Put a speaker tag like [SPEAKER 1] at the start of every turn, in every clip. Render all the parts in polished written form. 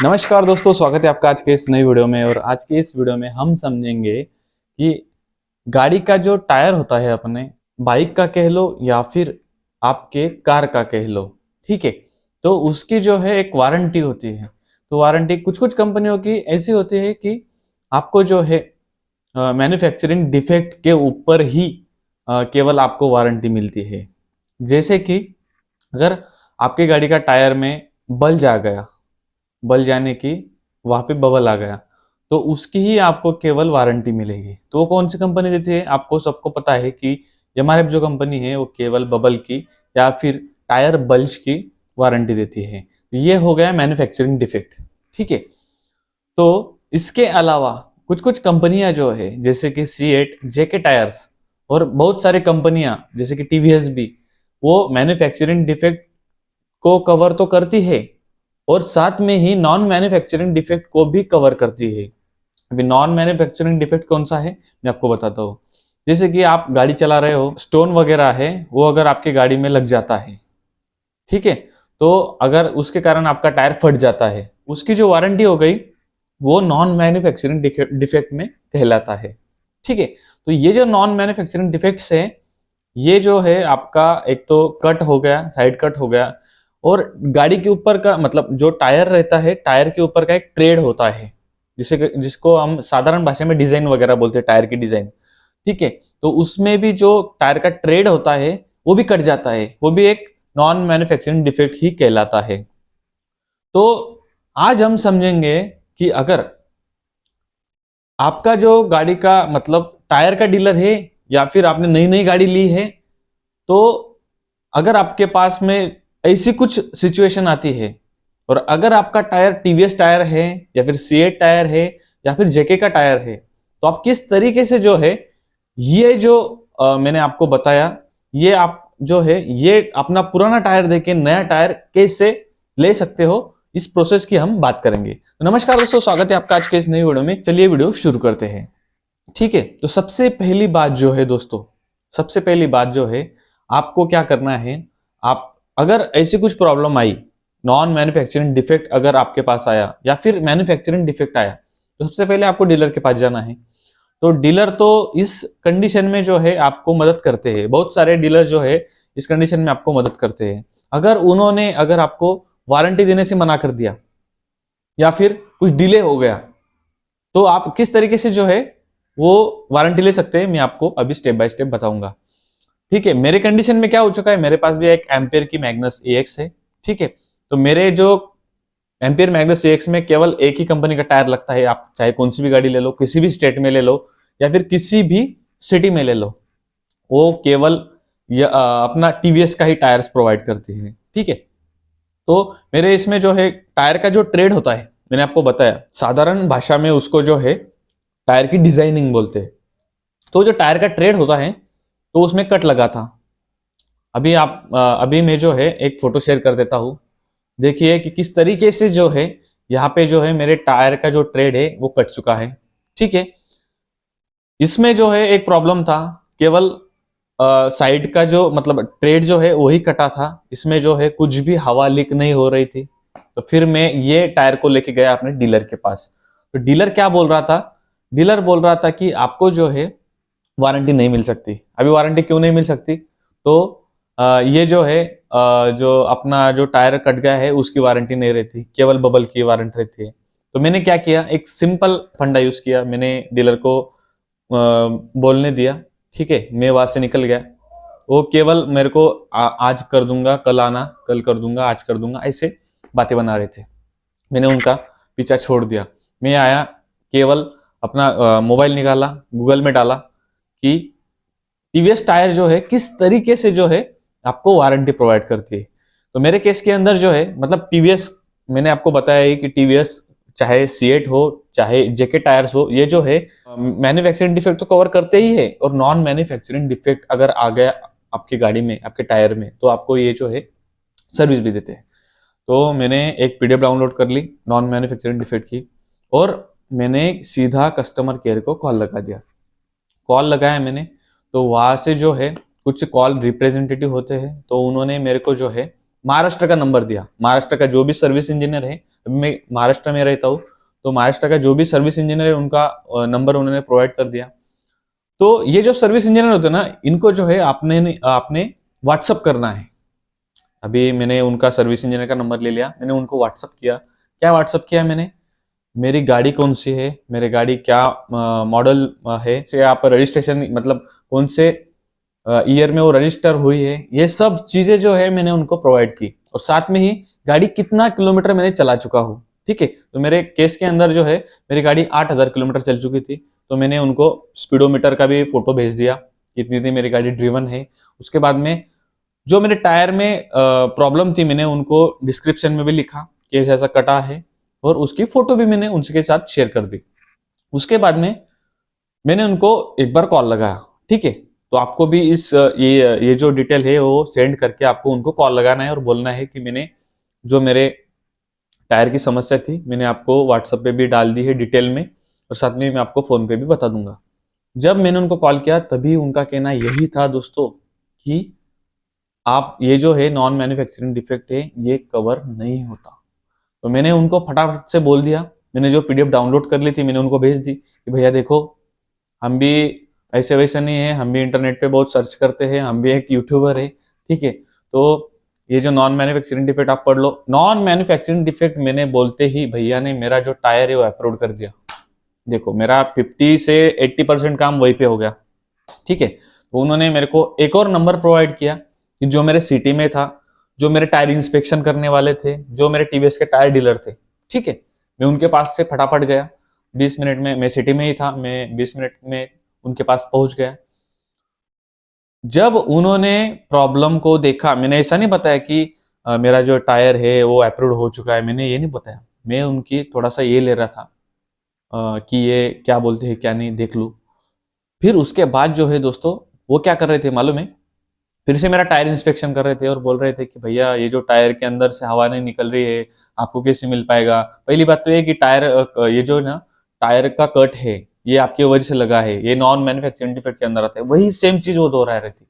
[SPEAKER 1] नमस्कार दोस्तों, स्वागत है आपका आज के इस नई वीडियो में। और आज की इस वीडियो में हम समझेंगे कि गाड़ी का जो टायर होता है, अपने बाइक का कह लो या फिर आपके कार का कह लो, ठीक है। तो उसकी जो है एक वारंटी होती है। तो वारंटी कुछ कुछ कंपनियों की ऐसी होती है कि आपको जो है मैन्युफैक्चरिंग डिफेक्ट के ऊपर ही केवल आपको वारंटी मिलती है। जैसे कि अगर आपकी गाड़ी का टायर में बल जाने की वहां पे बबल आ गया, तो उसकी ही आपको केवल वारंटी मिलेगी। तो वो कौन सी कंपनी देती है? आपको सबको पता है कि एमआरएफ जो कंपनी है वो केवल बबल की या फिर टायर बल्ज की वारंटी देती है। ये हो गया मैन्युफैक्चरिंग डिफेक्ट, ठीक है। तो इसके अलावा कुछ कुछ कंपनियां जो है, जैसे कि C8 जेके टायर्स और बहुत सारी कंपनियां जैसे कि टीवीएस भी, वो मैन्युफैक्चरिंग डिफेक्ट को कवर तो करती है और साथ में ही नॉन मैन्युफैक्चरिंग डिफेक्ट को भी कवर करती है। अभी नॉन मैन्युफैक्चरिंग डिफेक्ट कौन सा है, मैं आपको बताता हूँ। जैसे कि आप गाड़ी चला रहे हो, स्टोन वगैरह है वो अगर आपकी गाड़ी में लग जाता है, ठीक है, तो अगर उसके कारण आपका टायर फट जाता है, उसकी जो वारंटी हो गई वो नॉन मैन्युफैक्चरिंग डिफेक्ट में कहलाता है, ठीक है। तो ये जो नॉन मैन्युफैक्चरिंग डिफेक्ट्स है, ये जो है आपका एक तो कट हो गया, साइड कट हो गया, और गाड़ी के ऊपर का मतलब जो टायर रहता है, टायर के ऊपर का एक ट्रेड होता है, जिसको हम साधारण भाषा में डिजाइन वगैरह बोलते हैं, टायर की डिजाइन, ठीक है। तो उसमें भी जो टायर का ट्रेड होता है वो भी कट जाता है, वो भी एक नॉन मैन्युफैक्चरिंग डिफेक्ट ही कहलाता है। तो आज हम समझेंगे कि अगर आपका जो गाड़ी का मतलब टायर का डीलर है या फिर आपने नई नई गाड़ी ली है, तो अगर आपके पास में ऐसी कुछ सिचुएशन आती है और अगर आपका टायर टीवीएस टायर है या फिर C8 टायर है या फिर जेके का टायर है, तो आप किस तरीके से जो है ये जो मैंने आपको बताया, ये आप जो है ये अपना पुराना टायर देके नया टायर कैसे ले सकते हो, इस प्रोसेस की हम बात करेंगे। तो नमस्कार दोस्तों, स्वागत है आपका आज के इस नई वीडियो में। चलिए वीडियो शुरू करते हैं, ठीक है। तो सबसे पहली बात जो है दोस्तों, सबसे पहली बात जो है, आपको क्या करना है, आप अगर ऐसी कुछ प्रॉब्लम आई, नॉन मैन्युफैक्चरिंग डिफेक्ट अगर आपके पास आया या फिर मैन्युफैक्चरिंग डिफेक्ट आया, तो सबसे पहले आपको डीलर के पास जाना है। तो डीलर तो इस कंडीशन में जो है आपको मदद करते हैं, बहुत सारे डीलर जो है इस कंडीशन में आपको मदद करते हैं। अगर आपको वारंटी देने से मना कर दिया या फिर कुछ डिले हो गया, तो आप किस तरीके से जो है वो वारंटी ले सकते हैं, मैं आपको अभी स्टेप बाय स्टेप बताऊंगा, ठीक है। मेरे कंडीशन में क्या हो चुका है, मेरे पास भी एक एम्पियर की मैग्नस AX है, ठीक है। तो मेरे जो एम्पियर मैग्नस AX में केवल एक ही कंपनी का टायर लगता है। आप चाहे कौन सी भी गाड़ी ले लो, किसी भी स्टेट में ले लो या फिर किसी भी सिटी में ले लो, वो केवल अपना टीवीएस का ही टायर्स प्रोवाइड करती है, ठीक है। तो मेरे इसमें जो है टायर का जो ट्रेड होता है, मैंने आपको बताया, साधारण भाषा में उसको जो है टायर की डिजाइनिंग बोलते हैं। तो जो टायर का ट्रेड होता है, तो उसमें कट लगा था। अभी मैं जो है एक फोटो शेयर कर देता हूं, देखिए कि किस तरीके से जो है यहाँ पे जो है मेरे टायर का जो ट्रेड है वो कट चुका है, ठीक है। इसमें जो है एक प्रॉब्लम था, केवल साइड का जो मतलब ट्रेड जो है वही कटा था, इसमें जो है कुछ भी हवा लीक नहीं हो रही थी। तो फिर मैं ये टायर को लेके गया अपने डीलर के पास। तो डीलर क्या बोल रहा था, डीलर बोल रहा था कि आपको जो है वारंटी नहीं मिल सकती। अभी वारंटी क्यों नहीं मिल सकती? तो ये जो है जो अपना जो टायर कट गया है उसकी वारंटी नहीं रहती, केवल बबल की वारंटी रहती है। तो मैंने क्या किया, एक सिंपल फंडा यूज किया, मैंने डीलर को बोलने दिया, ठीक है। मैं वहां से निकल गया, वो केवल मेरे को आज कर दूंगा, कल आना, कल कर दूंगा, आज कर दूंगा, ऐसे बातें बना रहे थे। मैंने उनका पीछा छोड़ दिया। मैं आया, केवल अपना मोबाइल निकाला, गूगल में डाला कि टीवीएस टायर जो है किस तरीके से जो है आपको वारंटी प्रोवाइड करती है। तो मेरे केस के अंदर जो है मतलब टीवीएस, मैंने आपको बताया है कि टीवीएस चाहे C8 हो चाहे जेके टायर्स हो, ये जो है मैन्युफैक्चरिंग डिफेक्ट तो कवर करते ही है, और नॉन मैन्युफैक्चरिंग डिफेक्ट अगर आ गया आपकी गाड़ी में, आपके टायर में, तो आपको ये जो है सर्विस भी देते हैं। तो मैंने एक PDF डाउनलोड कर ली नॉन मैन्युफैक्चरिंग डिफेक्ट की, और मैंने सीधा कस्टमर केयर को कॉल लगा दिया। कॉल लगाया मैंने, तो वहां से जो है कुछ कॉल रिप्रेजेंटेटिव होते हैं, तो उन्होंने मेरे को जो है महाराष्ट्र का नंबर दिया। महाराष्ट्र का जो भी सर्विस इंजीनियर है, मैं महाराष्ट्र में रहता हूँ, तो महाराष्ट्र का जो भी सर्विस इंजीनियर है उनका नंबर उन्होंने प्रोवाइड कर दिया। तो ये जो सर्विस इंजीनियर होते हैं ना, इनको जो है आपने व्हाट्सअप करना है। अभी मैंने उनका सर्विस इंजीनियर का नंबर ले लिया, मैंने उनको व्हाट्सअप किया। क्या व्हाट्सअप किया मैंने, मेरी गाड़ी कौन सी है, मेरी गाड़ी क्या मॉडल है, से आप रजिस्ट्रेशन मतलब कौन से ईयर में वो रजिस्टर हुई है, ये सब चीजें जो है मैंने उनको प्रोवाइड की। और साथ में ही गाड़ी कितना किलोमीटर मैंने चला चुका हूँ। ठीक है, तो मेरे केस के अंदर जो है मेरी गाड़ी 8000 किलोमीटर चल चुकी थी, तो मैंने उनको स्पीडोमीटर का भी फोटो भेज दिया, कितनी थी मेरी गाड़ी ड्रिवन है। उसके बाद में जो मेरे टायर में प्रॉब्लम थी, मैंने उनको डिस्क्रिप्शन में भी लिखा कि ऐसा कटा है, और उसकी फोटो भी मैंने उनके साथ शेयर कर दी। उसके बाद में मैंने उनको एक बार कॉल लगाया। ठीक है, तो आपको भी ये जो डिटेल है वो सेंड करके आपको उनको कॉल लगाना है और बोलना है कि मैंने जो मेरे टायर की समस्या थी मैंने आपको व्हाट्सएप पे भी डाल दी है डिटेल में, और साथ में मैं आपको फोन पे भी बता दूंगा। जब मैंने उनको कॉल किया तभी उनका कहना यही था दोस्तों कि आप ये जो है नॉन मैन्युफैक्चरिंग डिफेक्ट है ये कवर नहीं होता। तो मैंने उनको फटाफट से बोल दिया, मैंने जो पीडीएफ डाउनलोड कर ली थी मैंने उनको भेज दी कि भैया देखो, हम भी ऐसे वैसे नहीं है, हम भी इंटरनेट पे बहुत सर्च करते हैं, हम भी एक यूट्यूबर है। ठीक है, तो ये जो नॉन मैन्युफैक्चरिंग डिफेक्ट आप पढ़ लो। नॉन मैन्युफैक्चरिंग डिफेक्ट मैंने बोलते ही भैया ने मेरा जो टायर है वो अप्रूव कर दिया। देखो मेरा 50 से 80% काम वहीं पे हो गया। ठीक है, तो उन्होंने मेरे को एक और नंबर प्रोवाइड किया कि जो मेरे सिटी में था, जो मेरे टायर इंस्पेक्शन करने वाले थे, जो मेरे टीवीएस के टायर डीलर थे। ठीक है, मैं उनके पास से फटाफट गया, 20 मिनट में, मैं सिटी में ही था, मैं 20 मिनट में उनके पास पहुंच गया। जब उन्होंने प्रॉब्लम को देखा, मैंने ऐसा नहीं बताया कि मेरा जो टायर है वो अप्रूव हो चुका है, मैंने ये नहीं बताया। मैं उनकी थोड़ा सा ये ले रहा था कि ये क्या बोलते हैं क्या नहीं, देख लूँ। फिर उसके बाद जो है दोस्तों वो क्या कर रहे थे मालूम है, फिर से मेरा टायर इंस्पेक्शन कर रहे थे और बोल रहे थे कि भैया ये जो टायर के अंदर से हवा नहीं निकल रही है आपको कैसे मिल पाएगा। पहली बात तो ये कि टायर ये जो ना टायर का कट है ये आपकी वजह से लगा है, ये नॉन मैन्युफैक्चरिंग डिफेक्ट के अंदर आता है। वही सेम चीज वो दोहरा रहे थे।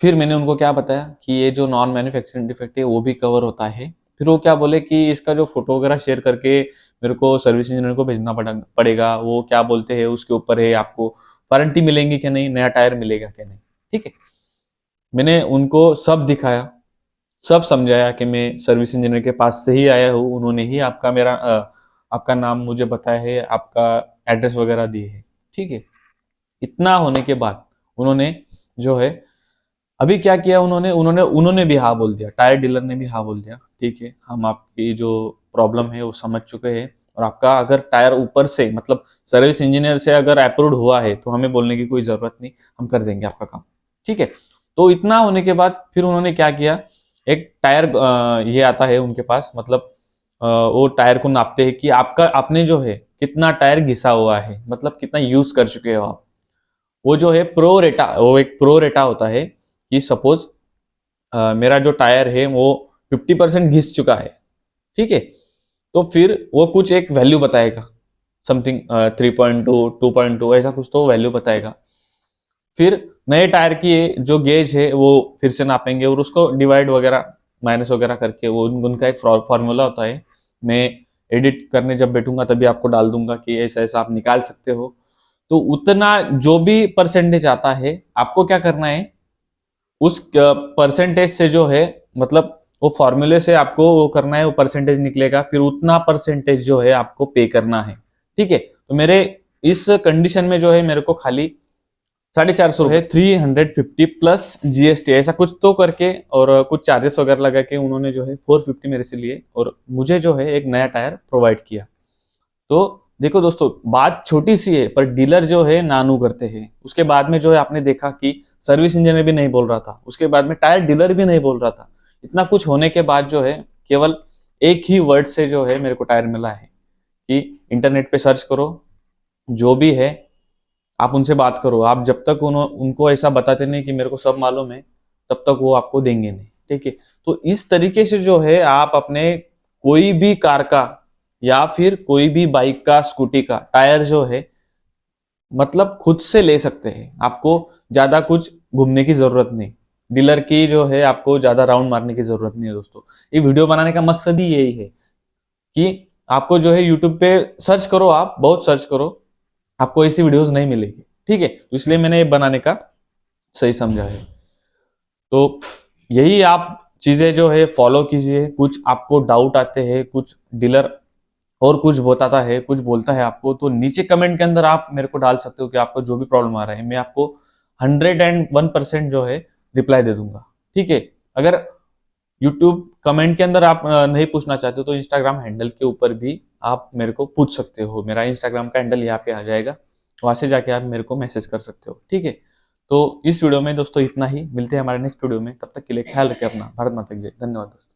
[SPEAKER 1] फिर मैंने उनको क्या बताया कि ये जो नॉन मैन्युफैक्चरिंग डिफेक्ट है वो भी कवर होता है। फिर वो क्या बोले कि इसका जो फोटो वगैरह शेयर करके मेरे को सर्विस इंजीनियर को भेजना पड़ेगा। वो क्या बोलते हैं उसके ऊपर है, आपको वारंटी मिलेंगी क्या नहीं, नया टायर मिलेगा क्या नहीं। ठीक है, मैंने उनको सब दिखाया, सब समझाया कि मैं सर्विस इंजीनियर के पास से ही आया हूँ, उन्होंने ही आपका नाम मुझे बताया है, आपका एड्रेस वगैरह दिए है। ठीक है, इतना होने के बाद उन्होंने जो है अभी क्या किया, उन्होंने भी हाँ बोल दिया, टायर डीलर ने भी हाँ बोल दिया। ठीक है, हम आपकी जो प्रॉब्लम है वो समझ चुके हैं, और आपका अगर टायर ऊपर से मतलब सर्विस इंजीनियर से अगर अप्रूव्ड हुआ है तो हमें बोलने की कोई जरूरत नहीं, हम कर देंगे आपका काम। ठीक है, तो इतना होने के बाद फिर उन्होंने क्या किया, एक टायर ये आता है उनके पास, मतलब वो टायर को नापते हैं कि आपने जो है कितना टायर घिसा हुआ है, मतलब कितना यूज कर चुके हो आप। वो जो है प्रो रेटा, वो एक प्रो रेटा होता है कि सपोज मेरा जो टायर है वो 50% घिस चुका है। ठीक है, तो फिर वो कुछ एक वैल्यू बताएगा, समथिंग 3.2 2.2 ऐसा कुछ तो वैल्यू बताएगा। फिर नए टायर की जो गेज है वो फिर से नापेंगे और उसको डिवाइड वगैरह माइनस वगैरह करके, वो उनका एक फॉर्मूला होता है। मैं एडिट करने जब बैठूंगा तभी आपको डाल दूंगा कि ऐसा ऐसा आप निकाल सकते हो। तो उतना जो भी परसेंटेज आता है आपको क्या करना है, उस परसेंटेज से जो है मतलब वो फॉर्मूले से आपको वो करना है, वो परसेंटेज निकलेगा, फिर उतना परसेंटेज जो है आपको पे करना है। ठीक है, तो मेरे इस कंडीशन में जो है मेरे को खाली 450 है, 350 प्लस जीएसटी ऐसा कुछ तो करके, और कुछ चार्जेस वगैरह लगा के उन्होंने जो है 450 मेरे से लिए और मुझे जो है एक नया टायर प्रोवाइड किया। तो देखो दोस्तों, बात छोटी सी है पर डीलर जो है नानू करते हैं। उसके बाद में जो है आपने देखा कि सर्विस इंजीनियर भी नहीं बोल रहा था, उसके बाद में टायर डीलर भी नहीं बोल रहा था। इतना कुछ होने के बाद जो है केवल एक ही वर्ड से जो है मेरे को टायर मिला है कि इंटरनेट पे सर्च करो, जो भी है आप उनसे बात करो। आप जब तक उनको ऐसा बताते नहीं कि मेरे को सब मालूम है, तब तक वो आपको देंगे नहीं। ठीक है, तो इस तरीके से जो है आप अपने कोई भी कार का या फिर कोई भी बाइक का, स्कूटी का टायर जो है मतलब खुद से ले सकते हैं। आपको ज्यादा कुछ घूमने की जरूरत नहीं, डीलर की जो है आपको ज्यादा राउंड मारने की जरूरत नहीं है। दोस्तों, ये वीडियो बनाने का मकसद ही यही है कि आपको जो है यूट्यूब पे सर्च करो, आप बहुत सर्च करो, आपको ऐसी वीडियोस नहीं मिलेगी, ठीक है। तो इसलिए मैंने ये बनाने का सही समझा है। तो यही आप चीजें जो है फॉलो कीजिए। कुछ आपको डाउट आते हैं, कुछ डीलर और कुछ बताता है, कुछ बोलता है आपको, तो नीचे कमेंट के अंदर आप मेरे को डाल सकते हो कि आपको जो भी प्रॉब्लम आ रहा है, मैं आपको 101% जो है रिप्लाई दे दूंगा, ठीक है। अगर यूट्यूब कमेंट के अंदर आप नहीं पूछना चाहते हो तो इंस्टाग्राम हैंडल के ऊपर भी आप मेरे को पूछ सकते हो। मेरा इंस्टाग्राम का हैंडल यहाँ पे आ जाएगा, वहां से जाके आप मेरे को मैसेज कर सकते हो, ठीक है। तो इस वीडियो में दोस्तों इतना ही, मिलते हैं हमारे नेक्स्ट वीडियो में, तब तक के लिए ख्याल रखें अपना। भारत माता की जय। धन्यवाद दोस्तों।